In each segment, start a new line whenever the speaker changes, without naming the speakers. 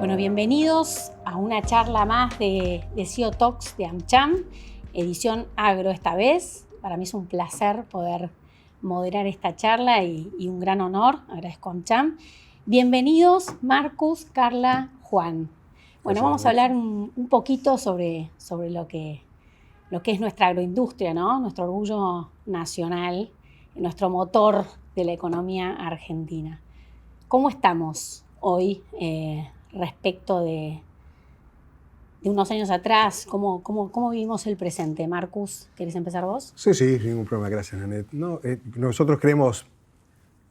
Bueno, bienvenidos a una charla más de CEO Talks de AmCham, edición agro esta vez. Para mí es un placer poder moderar esta charla y un gran honor. Agradezco a AmCham. Bienvenidos Marcus, Carla, Juan. Bueno, vamos a hablar un poquito sobre lo que es nuestra agroindustria, ¿no? Nuestro orgullo nacional, nuestro motor de la economía argentina. ¿Cómo estamos hoy respecto de unos años atrás? ¿Cómo vivimos el presente? Marcus, ¿querés empezar vos?
Sí, ningún problema. Gracias, Nanette. No, nosotros creemos,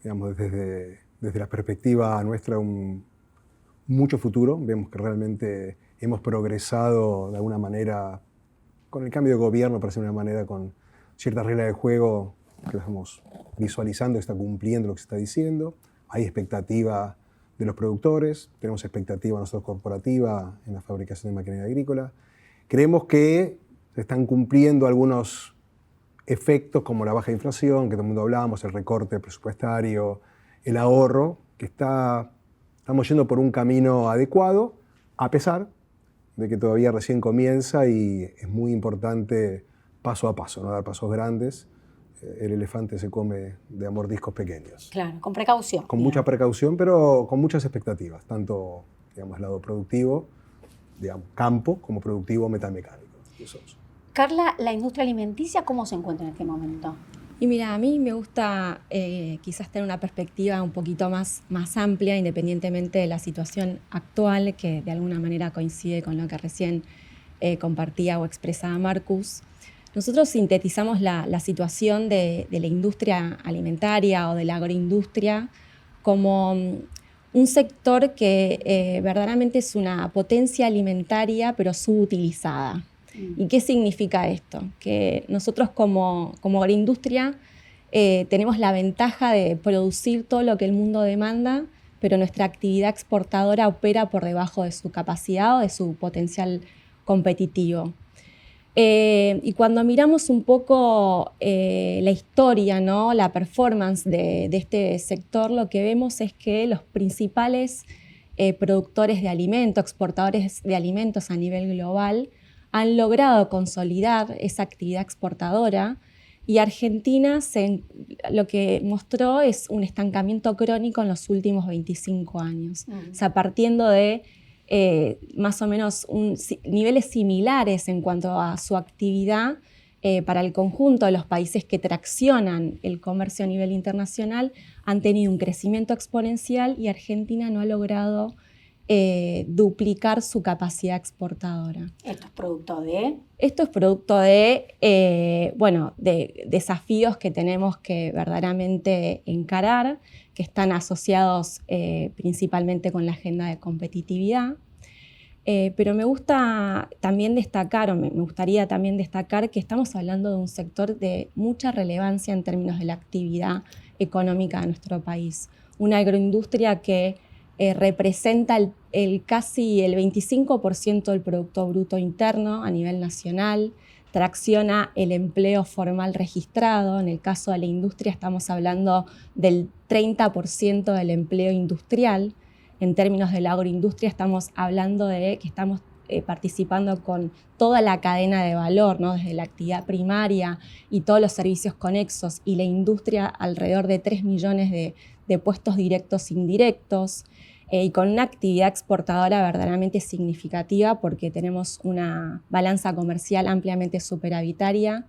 digamos, desde la perspectiva nuestra, mucho futuro. Vemos que realmente hemos progresado de alguna manera con el cambio de gobierno, parece una manera con ciertas reglas de juego que las vamos visualizando, está cumpliendo lo que se está diciendo. Hay expectativa de los productores, tenemos expectativa nosotros corporativa en la fabricación de maquinaria agrícola. Creemos que se están cumpliendo algunos efectos como la baja inflación, que todo el mundo hablamos, el recorte presupuestario, el ahorro, que estamos yendo por un camino adecuado, a pesar de que todavía recién comienza y es muy importante paso a paso, ¿no? Dar pasos grandes. El elefante se come de a mordiscos pequeños.
Claro, con precaución.
Con mucha precaución, pero con muchas expectativas, tanto, digamos, lado productivo, digamos, campo, como productivo metalmecánico.
Carla, ¿la industria alimenticia cómo se encuentra en este momento?
Y mira, a mí me gusta quizás tener una perspectiva un poquito más amplia, independientemente de la situación actual, que de alguna manera coincide con lo que recién compartía o expresaba Marcus. Nosotros sintetizamos la situación de la industria alimentaria o de la agroindustria como un sector que verdaderamente es una potencia alimentaria, pero subutilizada. ¿Y qué significa esto? Que nosotros como agroindustria tenemos la ventaja de producir todo lo que el mundo demanda, pero nuestra actividad exportadora opera por debajo de su capacidad o de su potencial competitivo. Y cuando miramos un poco la historia, ¿no? La performance de este sector, lo que vemos es que los principales productores de alimentos, exportadores de alimentos a nivel global, han logrado consolidar esa actividad exportadora y Argentina lo que mostró es un estancamiento crónico en los últimos 25 años. O sea, partiendo de más o menos niveles similares en cuanto a su actividad para el conjunto de los países que traccionan el comercio a nivel internacional, han tenido un crecimiento exponencial y Argentina no ha logrado duplicar su capacidad exportadora.
¿Esto es producto de?
Esto es producto de desafíos que tenemos que verdaderamente encarar, que están asociados principalmente con la agenda de competitividad. Pero me gustaría también destacar que estamos hablando de un sector de mucha relevancia en términos de la actividad económica de nuestro país. Una agroindustria que representa casi el 25% del Producto Bruto Interno a nivel nacional, tracciona el empleo formal registrado. En el caso de la industria estamos hablando del 30% del empleo industrial. En términos de la agroindustria estamos hablando de que estamos participando con toda la cadena de valor, ¿no? Desde la actividad primaria y todos los servicios conexos, y la industria alrededor de 3 millones de puestos directos e indirectos, y con una actividad exportadora verdaderamente significativa porque tenemos una balanza comercial ampliamente superavitaria,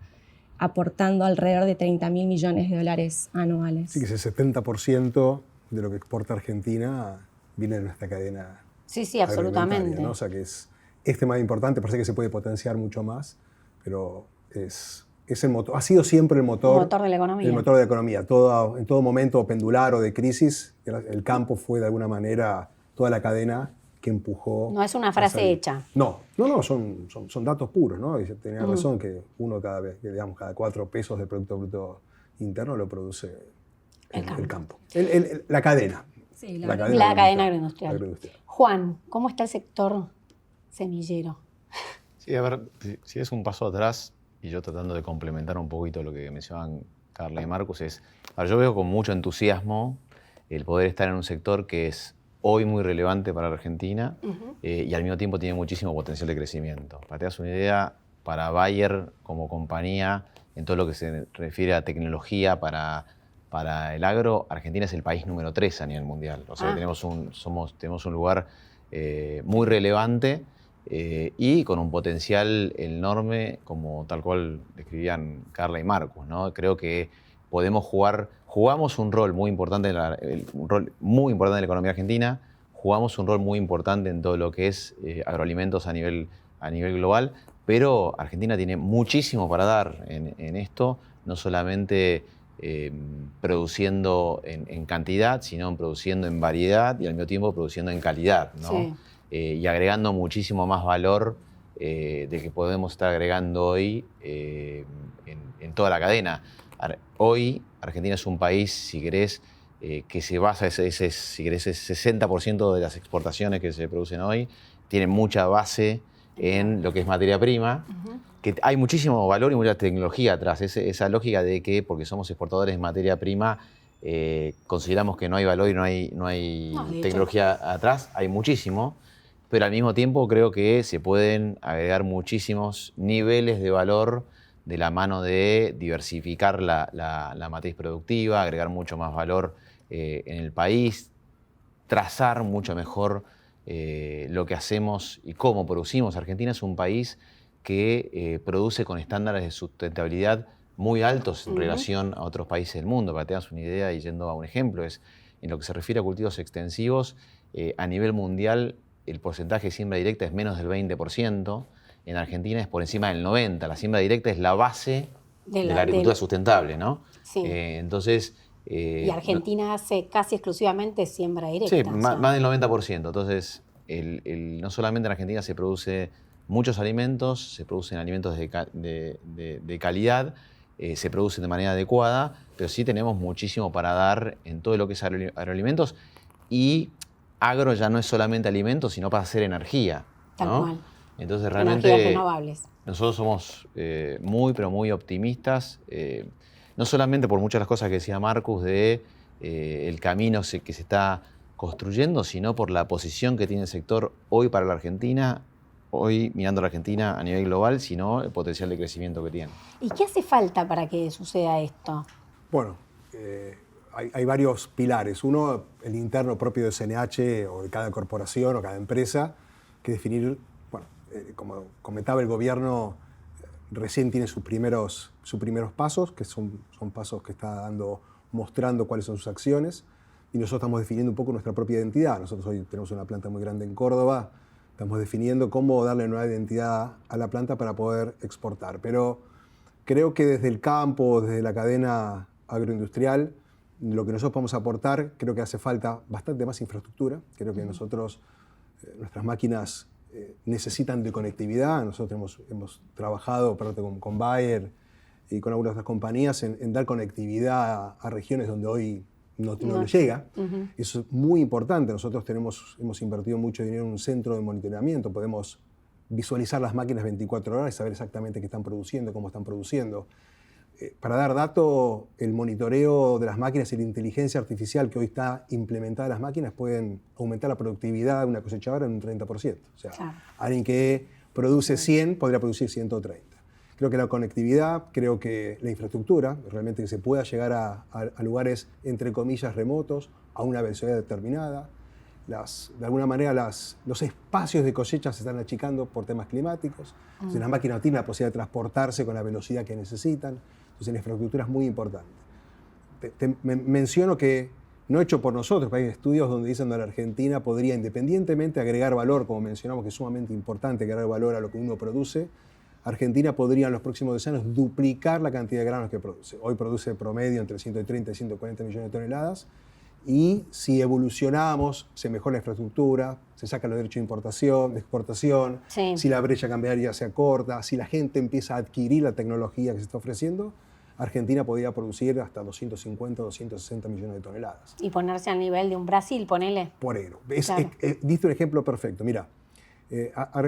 aportando alrededor de 30.000 millones de dólares anuales.
Sí, que ese 70% de lo que exporta Argentina viene de nuestra cadena.
Sí, absolutamente.
¿No? O sea que es tema importante, parece que se puede potenciar mucho más, pero es el motor, ha sido siempre el motor
de la economía.
El motor de la economía. En todo momento pendular o de crisis, el campo fue de alguna manera toda la cadena que empujó.
No es una frase hecha.
No, son datos puros, ¿no? Y tenía razón que cada 4 pesos del Producto Bruto Interno lo produce el campo. La cadena.
Sí,
la cadena agroindustrial. Juan, ¿cómo está el sector semillero?
Sí, a ver, si es un paso atrás, y yo tratando de complementar un poquito lo que mencionaban Carla y Marcus, yo veo con mucho entusiasmo el poder estar en un sector que es hoy muy relevante para Argentina y al mismo tiempo tiene muchísimo potencial de crecimiento. Para que te das una idea, para Bayer como compañía, en todo lo que se refiere a tecnología para el agro, Argentina es el país número 3 a nivel mundial. O sea, tenemos un lugar muy relevante y con un potencial enorme, como tal cual describían Carla y Marcus, ¿no? Creo que jugamos un rol muy importante en la economía argentina, jugamos un rol muy importante en todo lo que es agroalimentos a nivel global, pero Argentina tiene muchísimo para dar en esto, no solamente produciendo en cantidad, sino produciendo en variedad y al mismo tiempo produciendo en calidad, ¿no?
Sí.
Y agregando muchísimo más valor de que podemos estar agregando hoy en toda la cadena. Hoy Argentina es un país, si querés, que se basa, si querés, ese 60% de las exportaciones que se producen hoy tienen mucha base en lo que es materia prima, que hay muchísimo valor y mucha tecnología atrás. Esa lógica de que porque somos exportadores de materia prima, consideramos que no hay valor y no hay tecnología atrás, hay muchísimo, pero al mismo tiempo creo que se pueden agregar muchísimos niveles de valor de la mano de diversificar la matriz productiva, agregar mucho más valor en el país, trazar mucho mejor lo que hacemos y cómo producimos. Argentina es un país que produce con estándares de sustentabilidad muy altos en relación a otros países del mundo. Para que tengas una idea, y yendo a un ejemplo, en lo que se refiere a cultivos extensivos, a nivel mundial el porcentaje de siembra directa es menos del 20%. En Argentina es por encima del 90%. La siembra directa es la base de la agricultura sustentable, ¿no?
Sí.
Entonces...
y Argentina hace casi exclusivamente siembra directa.
Sí, más del 90%. Entonces, no solamente en Argentina se produce muchos alimentos, se producen alimentos de calidad, se producen de manera adecuada, pero sí tenemos muchísimo para dar en todo lo que es agroalimentos. Y agro ya no es solamente alimentos, sino para hacer energía, ¿no?
Tal cual.
Entonces, realmente,
energías renovables.
Nosotros somos muy, pero muy optimistas, no solamente por muchas de las cosas que decía Marcus de el camino que se está construyendo, sino por la posición que tiene el sector hoy para la Argentina, hoy mirando a la Argentina a nivel global, sino el potencial de crecimiento que tiene.
¿Y qué hace falta para que suceda esto?
Bueno, hay varios pilares. Uno, el interno propio de CNH o de cada corporación o cada empresa, que definir, bueno, como comentaba el gobierno, recién tiene sus primeros pasos, que son pasos que está mostrando cuáles son sus acciones, y nosotros estamos definiendo un poco nuestra propia identidad. Nosotros hoy tenemos una planta muy grande en Córdoba, estamos definiendo cómo darle nueva identidad a la planta para poder exportar. Pero creo que desde el campo, desde la cadena agroindustrial, lo que nosotros podemos aportar, creo que hace falta bastante más infraestructura. Creo que nosotros, nuestras máquinas necesitan de conectividad. Nosotros hemos trabajado con Bayer y con algunas otras compañías en dar conectividad a regiones donde hoy no les llega. Eso es muy importante. Nosotros hemos invertido mucho dinero en un centro de monitoreamiento. Podemos visualizar las máquinas 24 horas y saber exactamente qué están produciendo, cómo están produciendo. Para dar datos, el monitoreo de las máquinas y la inteligencia artificial que hoy está implementada en las máquinas pueden aumentar la productividad de una cosechadora en un 30%. O sea, alguien que produce 100 podría producir 130. Creo que la conectividad, creo que la infraestructura, realmente que se pueda llegar a lugares, entre comillas, remotos, a una velocidad determinada. De alguna manera los espacios de cosecha se están achicando por temas climáticos. Entonces, las máquinas no tienen la posibilidad de transportarse con la velocidad que necesitan. Entonces, la infraestructura es muy importante. Menciono que no hecho por nosotros, pero hay estudios donde dicen que la Argentina podría independientemente agregar valor, como mencionamos, que es sumamente importante agregar valor a lo que uno produce. Argentina podría en los próximos 10 años duplicar la cantidad de granos que produce. Hoy produce promedio entre 130 y 140 millones de toneladas. Y si evolucionamos, se mejora la infraestructura, se sacan los derechos de importación, de exportación, si la brecha cambiaria se acorta, si la gente empieza a adquirir la tecnología que se está ofreciendo, Argentina podría producir hasta 250 o 260 millones de toneladas.
Y ponerse al nivel de un Brasil, ponele.
Por ejemplo. Diste un ejemplo perfecto. Mira,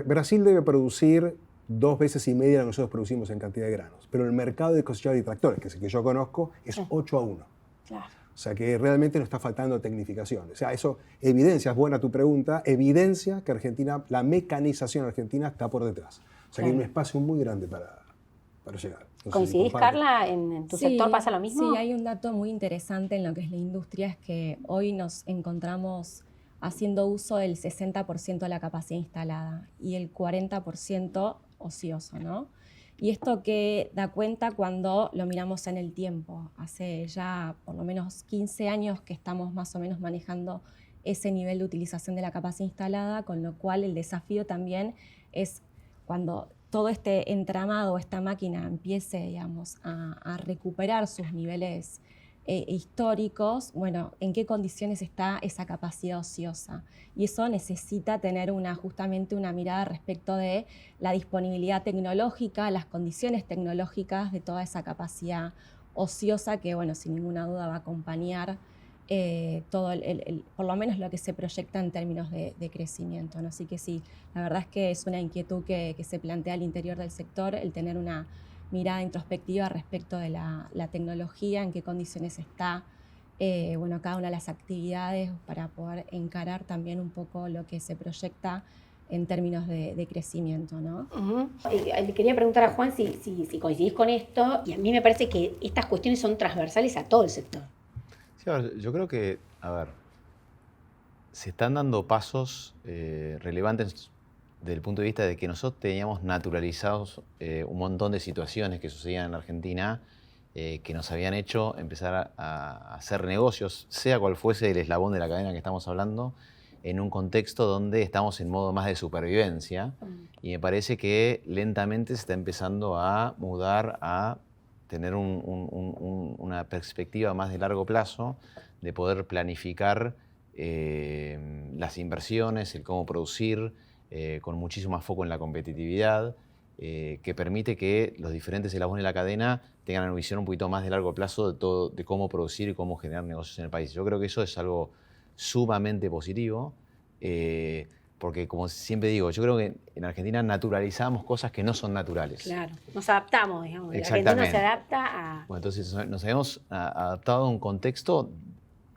Brasil debe producir 2 veces y media lo que nosotros producimos en cantidad de granos, pero el mercado de cosechadoras y tractores, que es el que yo conozco, es 8-1.
Claro.
O sea que realmente nos está faltando tecnificación. O sea, eso evidencia, es buena tu pregunta, evidencia que Argentina, la mecanización argentina está por detrás. O sea que hay un espacio muy grande para llegar. No sé si
¿Coincidís,
compartes.
Carla? ¿En tu sector pasa lo mismo?
Sí, hay un dato muy interesante en lo que es la industria, es que hoy nos encontramos haciendo uso del 60% de la capacidad instalada y el 40% ocioso, ¿no? Y esto que da cuenta cuando lo miramos en el tiempo. Hace ya por lo menos 15 años que estamos más o menos manejando ese nivel de utilización de la capacidad instalada, con lo cual el desafío también es cuando todo este entramado, esta máquina empiece, digamos, a recuperar sus niveles históricos, bueno, en qué condiciones está esa capacidad ociosa. Y eso necesita tener justamente una mirada respecto de la disponibilidad tecnológica, las condiciones tecnológicas de toda esa capacidad ociosa que, bueno, sin ninguna duda va a acompañar todo por lo menos lo que se proyecta en términos de crecimiento, ¿no? Así que sí, la verdad es que es una inquietud que se plantea al interior del sector, el tener una mirada introspectiva respecto de la tecnología, en qué condiciones está, bueno, cada una de las actividades para poder encarar también un poco lo que se proyecta en términos de crecimiento, ¿no?
Le quería preguntar a Juan si coincidís con esto, y a mí me parece que estas cuestiones son transversales a todo el sector.
Sí, a ver, yo creo que, se están dando pasos relevantes desde el punto de vista de que nosotros teníamos naturalizados un montón de situaciones que sucedían en la Argentina que nos habían hecho empezar a hacer negocios, sea cual fuese el eslabón de la cadena que estamos hablando, en un contexto donde estamos en modo más de supervivencia. Y me parece que lentamente se está empezando a mudar a tener una perspectiva más de largo plazo, de poder planificar las inversiones, el cómo producir, con muchísimo más foco en la competitividad, que permite que los diferentes eslabones de la cadena tengan una visión un poquito más de largo plazo de cómo producir y cómo generar negocios en el país. Yo creo que eso es algo sumamente positivo, porque como siempre digo, yo creo que en Argentina naturalizamos cosas que no son naturales.
Claro, nos adaptamos, digamos.
Exactamente.
El argentino se adapta a...
Bueno, entonces nos habíamos adaptado a un contexto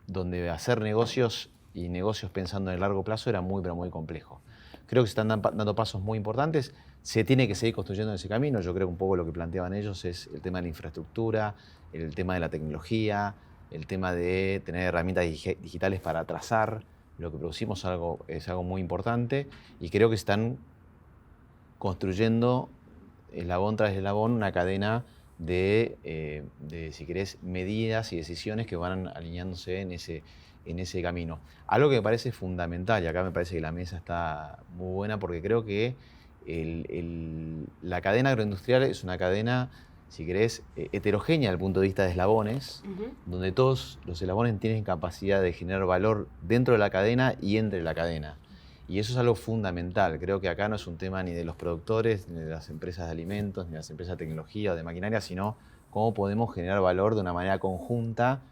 donde hacer negocios y negocios pensando en el largo plazo era muy, pero muy complejo. Creo que se están dando pasos muy importantes. Se tiene que seguir construyendo en ese camino. Yo creo que un poco lo que planteaban ellos es el tema de la infraestructura, el tema de la tecnología, el tema de tener herramientas digitales para trazar lo que producimos es algo muy importante, y creo que están construyendo eslabón tras eslabón una cadena de, si querés, medidas y decisiones que van alineándose en ese camino. Algo que me parece fundamental, y acá me parece que la mesa está muy buena, porque creo que la cadena agroindustrial es una cadena, si querés, heterogénea desde el punto de vista de eslabones, donde todos los eslabones tienen capacidad de generar valor dentro de la cadena y entre la cadena. Y eso es algo fundamental. Creo que acá no es un tema ni de los productores, ni de las empresas de alimentos, ni de las empresas de tecnología o de maquinaria, sino cómo podemos generar valor de una manera conjunta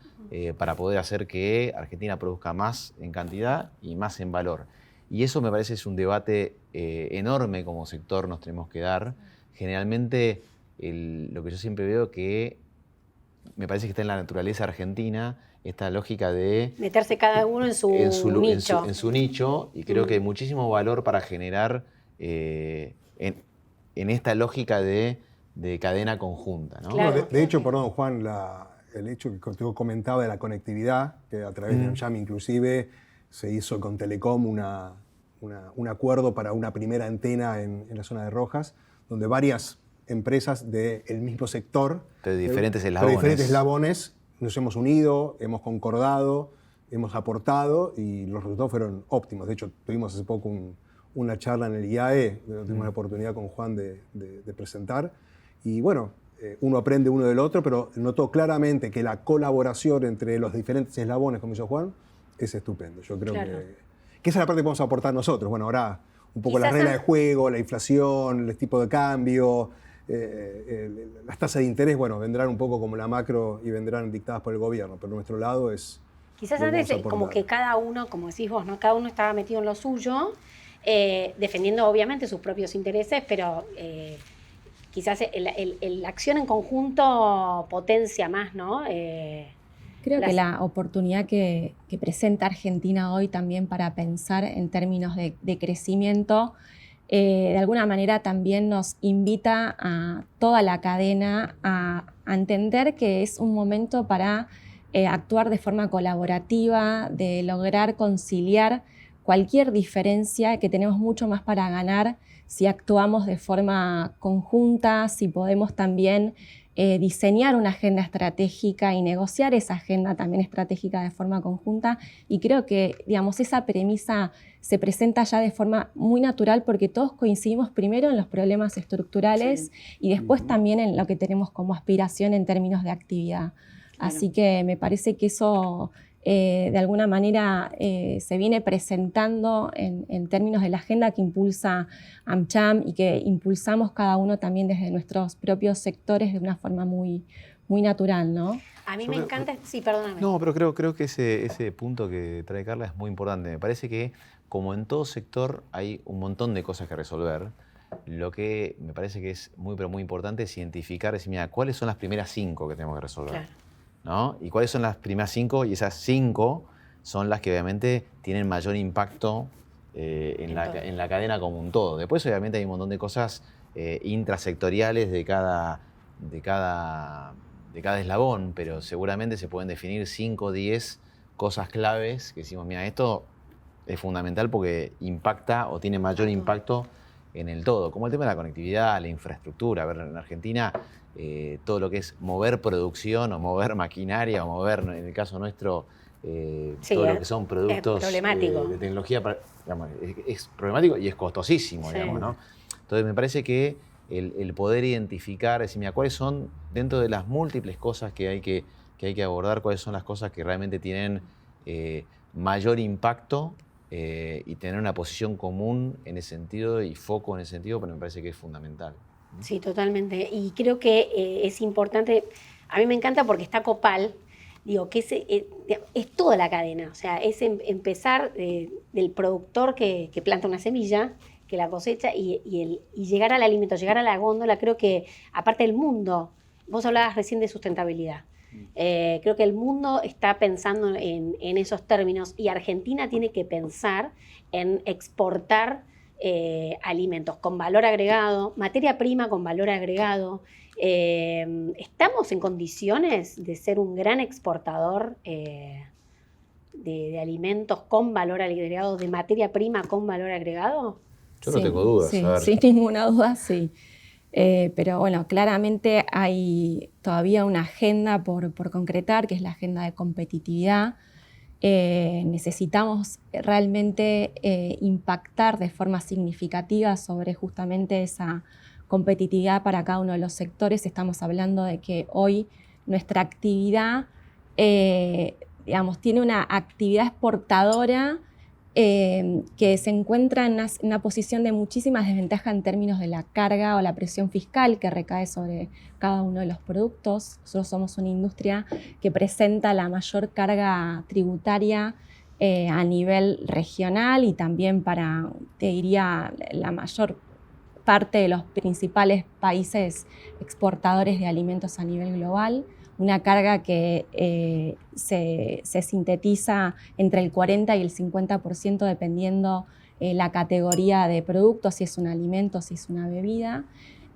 para poder hacer que Argentina produzca más en cantidad y más en valor. Y eso me parece es un debate enorme como sector nos tenemos que dar. Generalmente lo que yo siempre veo que me parece que está en la naturaleza argentina, esta lógica de
meterse cada uno en su nicho.
En su nicho, y creo que hay muchísimo valor para generar en esta lógica de cadena conjunta, ¿no?
Claro.
No, de hecho, perdón, Juan, el hecho que te comentaba de la conectividad, que a través de AmCham inclusive se hizo con Telecom un acuerdo para una primera antena en la zona de Rojas, donde varias empresas del mismo sector,
de diferentes
eslabones, nos hemos unido, hemos concordado, hemos aportado y los resultados fueron óptimos. De hecho, tuvimos hace poco una charla en el IAE, tuvimos la oportunidad con Juan de presentar. Y bueno, uno aprende uno del otro, pero notó claramente que la colaboración entre los diferentes eslabones, como hizo Juan, es estupendo. Yo creo que esa es la parte que podemos aportar nosotros. Bueno, ahora un poco la regla de juego, la inflación, el tipo de cambio, las tasas de interés, bueno, vendrán un poco como la macro y vendrán dictadas por el gobierno, pero nuestro lado es...
Quizás antes como que cada uno, como decís vos, ¿no? Cada uno estaba metido en lo suyo, defendiendo obviamente sus propios intereses, pero la acción en conjunto potencia más, ¿no?
Creo que la oportunidad que presenta Argentina hoy también para pensar en términos de crecimiento, de alguna manera también nos invita a toda la cadena a entender que es un momento para actuar de forma colaborativa, de lograr conciliar cualquier diferencia, que tenemos mucho más para ganar si actuamos de forma conjunta, si podemos también diseñar una agenda estratégica y negociar esa agenda también estratégica de forma conjunta. Y creo que, digamos, esa premisa se presenta ya de forma muy natural porque todos coincidimos primero en los problemas estructurales y después también en lo que tenemos como aspiración en términos de actividad. Claro. Así que me parece que eso de alguna manera se viene presentando en términos de la agenda que impulsa AmCham y que impulsamos cada uno también desde nuestros propios sectores de una forma muy, muy natural, ¿no?
A mí me encanta... Sí, perdóname.
No, pero creo que ese punto que trae Carla es muy importante. Me parece que, como en todo sector, hay un montón de cosas que resolver. Lo que me parece que es muy, pero muy importante es identificar, decir, mira, ¿cuáles son las primeras 5 que tenemos que resolver? Claro. ¿No? ¿Y cuáles son las primeras 5? Y esas 5 son las que obviamente tienen mayor impacto en la cadena como un todo. Después obviamente hay un montón de cosas intrasectoriales de cada eslabón, pero seguramente se pueden definir 5 o 10 cosas claves que decimos, mira, esto es fundamental porque impacta o tiene mayor impacto en el todo, como el tema de la conectividad, la infraestructura. A ver, en Argentina todo lo que es mover producción o mover maquinaria o mover, en el caso nuestro, todo lo que son productos de tecnología, digamos, es problemático y es costosísimo, digamos, ¿no? Entonces me parece que el poder identificar, decir, mira, cuáles son, dentro de las múltiples cosas que hay que abordar, cuáles son las cosas que realmente tienen mayor impacto y tener una posición común en ese sentido y foco en ese sentido, pero me parece que es fundamental.
Sí, totalmente. Y creo que es importante, a mí me encanta porque está Copal, digo, que es toda la cadena, o sea, es empezar del productor que planta una semilla, que la cosecha y llegar al alimento, llegar a la góndola. Creo que, aparte del mundo, vos hablabas recién de sustentabilidad, creo que el mundo está pensando en esos términos y Argentina tiene que pensar en exportar alimentos con valor agregado, materia prima con valor agregado. ¿Estamos en condiciones de ser un gran exportador de alimentos con valor agregado, de materia prima con valor agregado?
Yo no tengo dudas.
Sí, sin ninguna duda, sí. Pero bueno, claramente hay todavía una agenda por concretar, que es la agenda de competitividad. Necesitamos realmente impactar de forma significativa sobre justamente esa competitividad para cada uno de los sectores. Estamos hablando de que hoy nuestra actividad, digamos, tiene una actividad exportadora que se encuentra en una posición de muchísimas desventajas en términos de la carga o la presión fiscal que recae sobre cada uno de los productos. Nosotros somos una industria que presenta la mayor carga tributaria a nivel regional y también para, te diría, la mayor parte de los principales países exportadores de alimentos a nivel global. Una carga que se sintetiza entre el 40 y el 50% dependiendo la categoría de producto, si es un alimento, si es una bebida.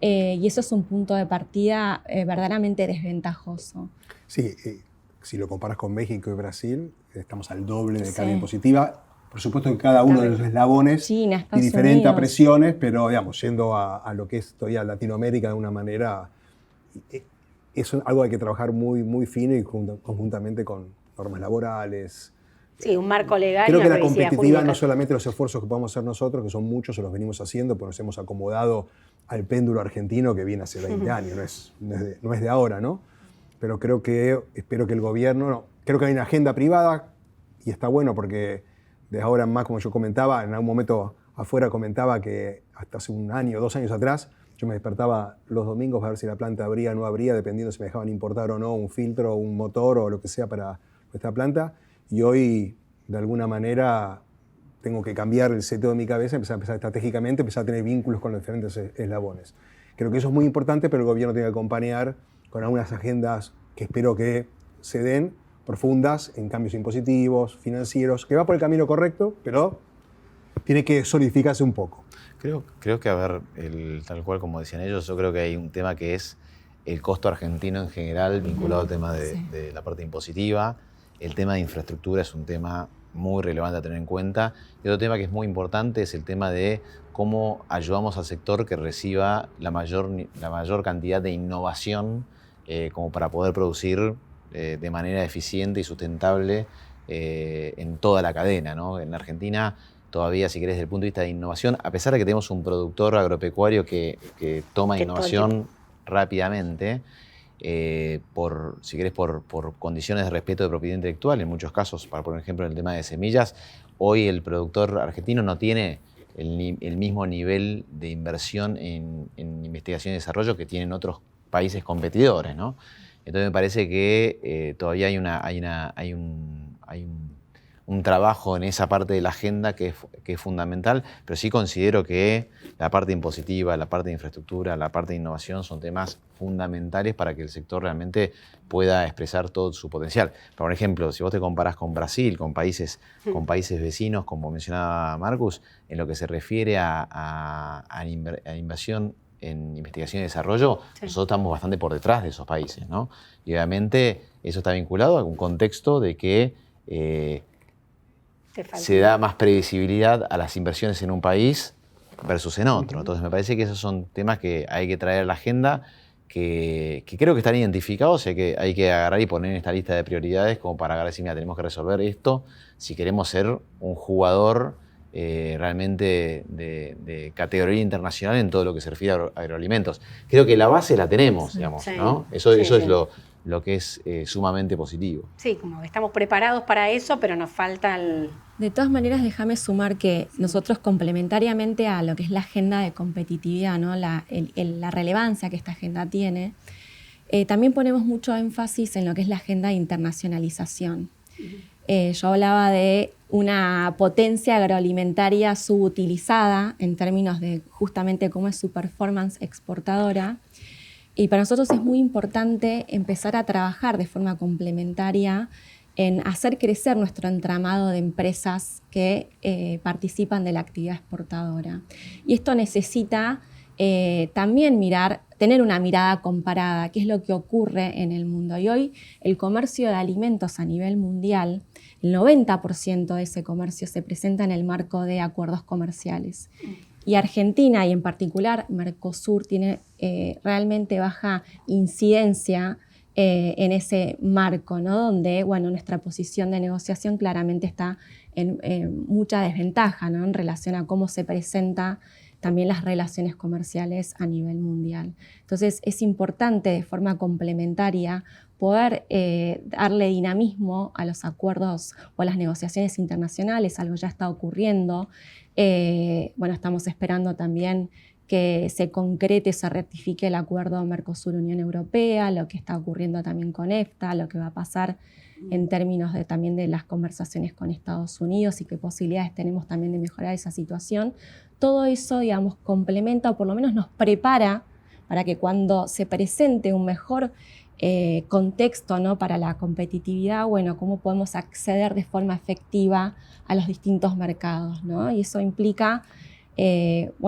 Y eso es un punto de partida verdaderamente desventajoso.
Sí, si lo comparas con México y Brasil, estamos al doble de carga impositiva. Por supuesto que cada uno de los eslabones
China,
tiene diferentes presiones, pero digamos, yendo a lo que es todavía Latinoamérica de una manera... Es algo que hay que trabajar muy, muy fino y conjuntamente con normas laborales.
Sí, un marco legal.
Creo que la competitividad no solamente los esfuerzos que podemos hacer nosotros, que son muchos, o los venimos haciendo, porque nos hemos acomodado al péndulo argentino que viene hace 20 años, no es de ahora, ¿no? Pero espero que el gobierno, creo que hay una agenda privada y está bueno porque de ahora en más, como yo comentaba, en algún momento afuera comentaba que hasta hace 1 año, 2 años atrás, yo me despertaba los domingos a ver si la planta abría o no abría, dependiendo si me dejaban importar o no un filtro, un motor o lo que sea para nuestra planta. Y hoy, de alguna manera, tengo que cambiar el seteo de mi cabeza, empezar estratégicamente, empezar a tener vínculos con los diferentes eslabones. Creo que eso es muy importante, pero el gobierno tiene que acompañar con algunas agendas que espero que se den, profundas en cambios impositivos, financieros, que va por el camino correcto, pero tiene que solidificarse un poco.
Creo que, a ver, tal cual como decían ellos, yo creo que hay un tema que es el costo argentino en general vinculado al tema de la parte impositiva. El tema de infraestructura es un tema muy relevante a tener en cuenta. Y otro tema que es muy importante es el tema de cómo ayudamos al sector que reciba la mayor cantidad de innovación como para poder producir de manera eficiente y sustentable en toda la cadena, ¿no? En Argentina todavía, si querés, desde el punto de vista de innovación, a pesar de que tenemos un productor agropecuario que toma innovación rápidamente, si querés, por condiciones de respeto de propiedad intelectual, en muchos casos, para poner ejemplo en el tema de semillas, hoy el productor argentino no tiene el mismo nivel de inversión en investigación y desarrollo que tienen otros países competidores, ¿no? Entonces me parece que todavía hay un trabajo en esa parte de la agenda que es fundamental, pero sí considero que la parte impositiva, la parte de infraestructura, la parte de innovación son temas fundamentales para que el sector realmente pueda expresar todo su potencial. Por ejemplo, si vos te comparás con Brasil, con países vecinos, como mencionaba Marcus, en lo que se refiere a inversión en investigación y desarrollo, nosotros estamos bastante por detrás de esos países, ¿no? Y obviamente eso está vinculado a un contexto de que se da más previsibilidad a las inversiones en un país versus en otro. Entonces me parece que esos son temas que hay que traer a la agenda, que creo que están identificados y hay que agarrar y poner en esta lista de prioridades como para agarrar y decir, mira, tenemos que resolver esto si queremos ser un jugador realmente de categoría internacional en todo lo que se refiere a agroalimentos. Creo que la base la tenemos, digamos, ¿no? Eso es lo que es sumamente positivo.
Sí, como que estamos preparados para eso, pero nos falta el...
De todas maneras, déjame sumar que nosotros complementariamente a lo que es la agenda de competitividad, ¿no? la relevancia que esta agenda tiene, también ponemos mucho énfasis en lo que es la agenda de internacionalización. Yo hablaba de una potencia agroalimentaria subutilizada en términos de justamente cómo es su performance exportadora. Y para nosotros es muy importante empezar a trabajar de forma complementaria en hacer crecer nuestro entramado de empresas que participan de la actividad exportadora. Y esto necesita también tener una mirada comparada, qué es lo que ocurre en el mundo. Y hoy el comercio de alimentos a nivel mundial, el 90% de ese comercio se presenta en el marco de acuerdos comerciales. Y Argentina, y en particular Mercosur, tiene realmente baja incidencia en ese marco, ¿no? Donde nuestra posición de negociación claramente está en mucha desventaja, ¿no? En relación a cómo se presenta también las relaciones comerciales a nivel mundial. Entonces es importante de forma complementaria poder darle dinamismo a los acuerdos o a las negociaciones internacionales. Algo ya está ocurriendo. Estamos esperando también que se concrete, se ratifique el acuerdo Mercosur-Unión Europea, lo que está ocurriendo también con EFTA, lo que va a pasar en términos también de las conversaciones con Estados Unidos y qué posibilidades tenemos también de mejorar esa situación. Todo eso, digamos, complementa o por lo menos nos prepara para que cuando se presente un mejor contexto, ¿no? Para la competitividad, cómo podemos acceder de forma efectiva a los distintos mercados, ¿no? Y eso implica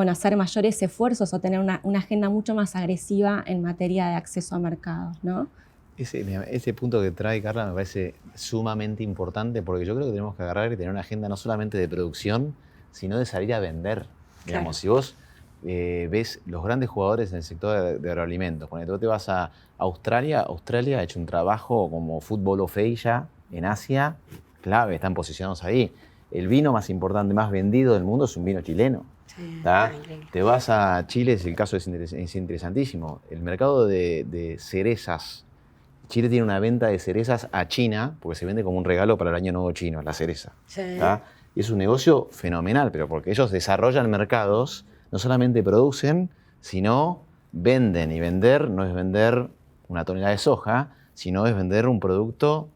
hacer mayores esfuerzos o tener una agenda mucho más agresiva en materia de acceso a mercados, ¿no?
Ese punto que trae Carla me parece sumamente importante, porque yo creo que tenemos que agarrar y tener una agenda no solamente de producción, sino de salir a vender. Digamos, si vos ves los grandes jugadores en el sector de agroalimentos, cuando tú te vas a Australia ha hecho un trabajo como Football of Asia en Asia, clave, están posicionados ahí. El vino más importante, más vendido del mundo es un vino chileno. Te vas a Chile, el caso es interesantísimo. El mercado de cerezas, Chile tiene una venta de cerezas a China, porque se vende como un regalo para el Año Nuevo chino, la cereza. Y es un negocio fenomenal, pero porque ellos desarrollan mercados, no solamente producen, sino venden. Y vender no es vender una tonelada de soja, sino es vender un producto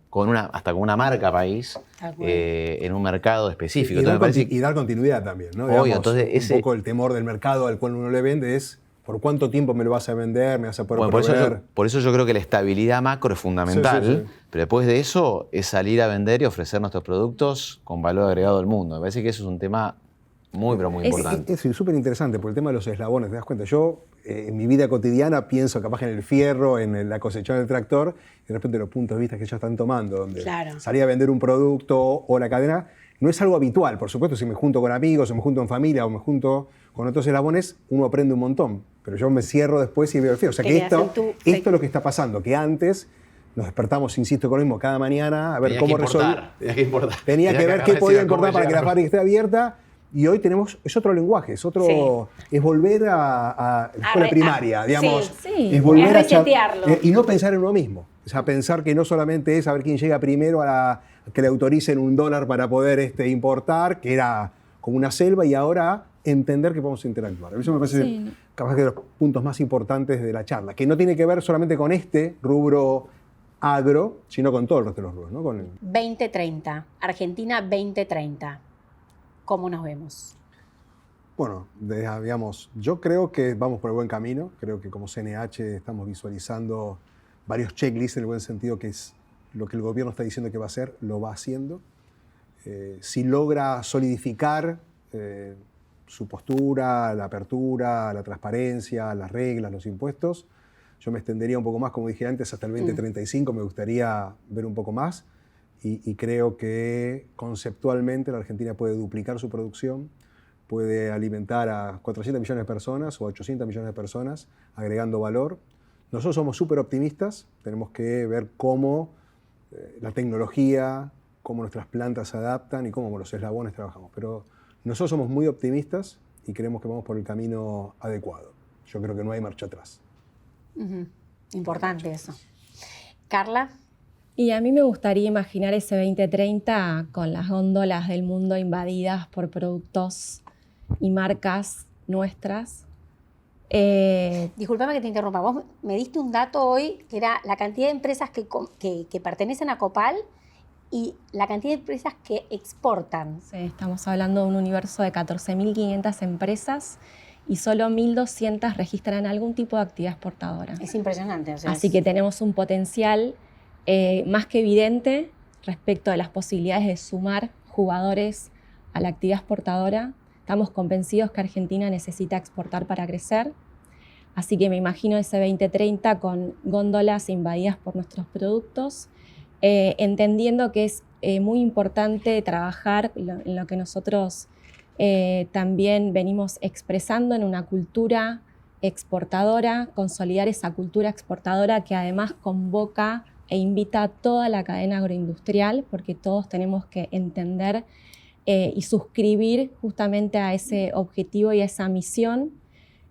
hasta con una marca país en un mercado específico.
Y dar continuidad también, ¿no?
Obvio,
Digamos, un poco el temor del mercado al cual uno le vende es ¿Por cuánto tiempo me lo vas a vender? ¿Me vas a poder
Bueno,
proveer?
por eso yo creo que la estabilidad macro es fundamental,
Sí, sí, sí.
pero después de eso es salir a vender y ofrecer nuestros productos con valor agregado al mundo. Me parece que eso es un tema muy, pero muy importante.
Es súper interesante por el tema de los eslabones, ¿te das cuenta? Yo en mi vida cotidiana pienso capaz en el fierro, en la cosecha del tractor, y de repente los puntos de vista que ellos están tomando, donde
Claro.
salir a vender un producto o la cadena, no es algo habitual. Por supuesto, si me junto con amigos, o me junto en familia, o me junto con otros eslabones, uno aprende un montón. Pero yo me cierro después y veo el fierro. O sea
Te
que
quedas
esto es lo que está pasando, que antes nos despertamos, insisto, con lo mismo cada mañana, a ver cómo resolver.
Tenía que importar.
Tenía que ver
agarrar
qué
y
podía
decir, ¿cómo
importar para que la
llegar?
fábrica esté abierta. Y hoy es otro lenguaje, es volver a la escuela primaria, digamos.
sí.
Es volver
Es resetearlo.
y no pensar en uno mismo. O sea, pensar que no solamente es saber quién llega primero a que le autoricen $1 para poder importar, que era como una selva, y ahora entender que podemos interactuar. Eso me parece capaz que de los puntos más importantes de la charla, que no tiene que ver solamente con este rubro agro, sino con todo el resto de los rubros, ¿no?
2030, Argentina 2030. ¿Cómo nos vemos?
Bueno, digamos, yo creo que vamos por el buen camino. Creo que como CNH estamos visualizando varios checklists en el buen sentido, que es lo que el gobierno está diciendo que va a hacer, lo va haciendo. Si logra solidificar su postura, la apertura, la transparencia, las reglas, los impuestos, yo me extendería un poco más, como dije antes, hasta el 2035. Me gustaría ver un poco más. Y creo que conceptualmente la Argentina puede duplicar su producción, puede alimentar a 400 millones de personas o 800 millones de personas, agregando valor. Nosotros somos súper optimistas, tenemos que ver cómo la tecnología, cómo nuestras plantas se adaptan y cómo los eslabones trabajamos. Pero nosotros somos muy optimistas y creemos que vamos por el camino adecuado. Yo creo que no hay marcha atrás.
Importante eso. Carla.
Y a mí me gustaría imaginar ese 2030 con las góndolas del mundo invadidas por productos y marcas nuestras.
Disculpame que te interrumpa. Vos me diste un dato hoy que era la cantidad de empresas que pertenecen a Copal y la cantidad de empresas que exportan.
Sí, estamos hablando de un universo de 14.500 empresas y solo 1.200 registran algún tipo de actividad exportadora.
Es impresionante. O sea,
Así que tenemos un potencial más que evidente respecto a las posibilidades de sumar jugadores a la actividad exportadora. Estamos convencidos que Argentina necesita exportar para crecer, así que me imagino ese 2030 con góndolas invadidas por nuestros productos, entendiendo que es muy importante trabajar en lo que nosotros también venimos expresando en una cultura exportadora, consolidar esa cultura exportadora que además convoca e invita a toda la cadena agroindustrial, porque todos tenemos que entender y suscribir justamente a ese objetivo y a esa misión,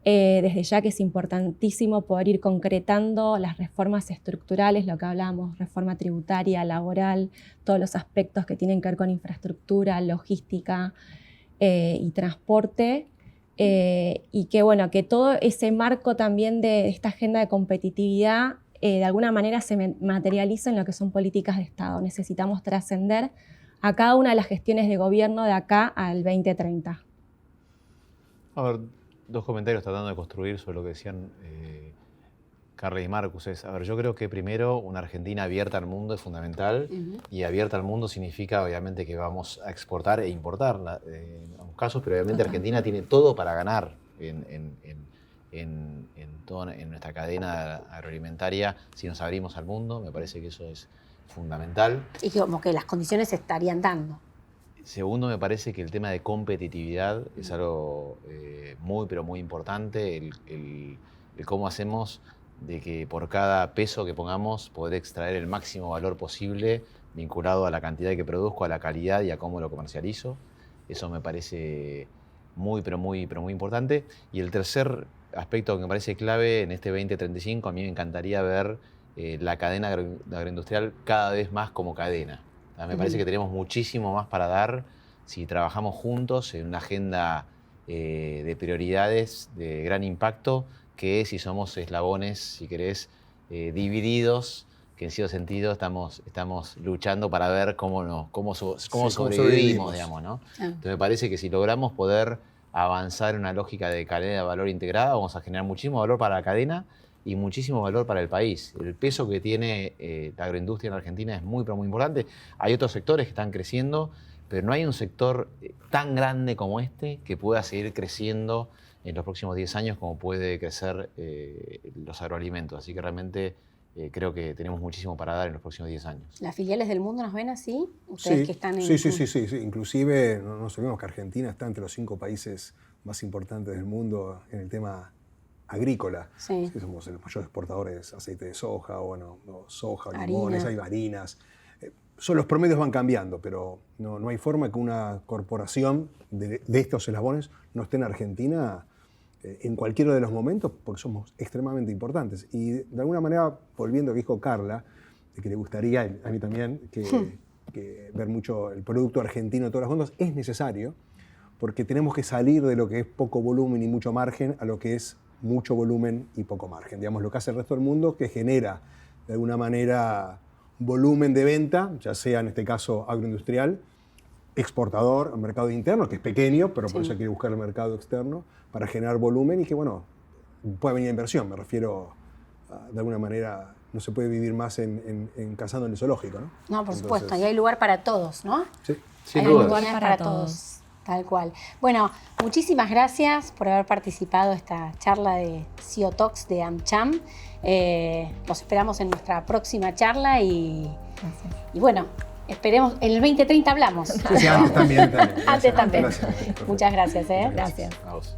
desde ya que es importantísimo poder ir concretando las reformas estructurales, lo que hablábamos, reforma tributaria, laboral, todos los aspectos que tienen que ver con infraestructura, logística y transporte, y que, bueno, que todo ese marco también de esta agenda de competitividad de alguna manera se materializa en lo que son políticas de Estado. Necesitamos trascender a cada una de las gestiones de gobierno de acá al 2030.
A ver, dos comentarios tratando de construir sobre lo que decían Carla y Marcus. Yo creo que primero una Argentina abierta al mundo es fundamental, y abierta al mundo significa obviamente que vamos a exportar e importar en algunos casos, pero obviamente Argentina tiene todo para ganar en nuestra cadena agroalimentaria si nos abrimos al mundo. Me parece que eso es fundamental.
Y como que las condiciones se estarían dando.
Segundo, me parece que el tema de competitividad es algo muy, pero muy importante. El cómo hacemos de que por cada peso que pongamos poder extraer el máximo valor posible vinculado a la cantidad que produzco, a la calidad y a cómo lo comercializo. Eso me parece muy, pero muy importante. Y el tercer aspecto que me parece clave en este 2035, a mí me encantaría ver la cadena agroindustrial cada vez más como cadena. Me parece que tenemos muchísimo más para dar si trabajamos juntos en una agenda de prioridades de gran impacto, que si somos eslabones, si querés, divididos, que en cierto sentido estamos luchando para ver cómo sobrevivimos, digamos, ¿no? Entonces me parece que si logramos poder avanzar en una lógica de cadena de valor integrada, vamos a generar muchísimo valor para la cadena y muchísimo valor para el país. El peso que tiene la agroindustria en Argentina es muy, pero muy importante. Hay otros sectores que están creciendo, pero no hay un sector tan grande como este que pueda seguir creciendo en los próximos 10 años como puede crecer los agroalimentos. Así que realmente creo que tenemos muchísimo para dar en los próximos 10 años.
¿Las filiales del mundo nos ven así? Ustedes
Sí,
que están en...
sí. Inclusive no sabemos que Argentina está entre los 5 países más importantes del mundo en el tema agrícola.
Sí.
Sí, somos los mayores exportadores de aceite de soja, soja,
Harina.
limones, hay harinas. Los promedios van cambiando, pero no hay forma que una corporación de estos eslabones no esté en Argentina en cualquiera de los momentos, porque somos extremadamente importantes. Y de alguna manera, volviendo a lo que dijo Carla, de que le gustaría, a mí también, que ver mucho el producto argentino de todas las ondas, es necesario, porque tenemos que salir de lo que es poco volumen y mucho margen a lo que es mucho volumen y poco margen. Digamos, lo que hace el resto del mundo, que genera de alguna manera volumen de venta, ya sea en este caso agroindustrial, exportador al mercado interno, que es pequeño, pero por eso hay que buscar el mercado externo para generar volumen y que, bueno, pueda venir inversión. Me refiero, de alguna manera, no se puede vivir más cazando en el zoológico, ¿no?
No, por supuesto, y hay lugar para todos, ¿no?
Sí.
Sin
hay
duda.
lugar para todos. Tal cual. Bueno, muchísimas gracias por haber participado en esta charla de CEO Talks de AmCham. Los esperamos en nuestra próxima charla y bueno, esperemos, en el 2030 hablamos.
Sí, antes también.
Antes también.
Gracias.
Muchas gracias.
Gracias.
A vos.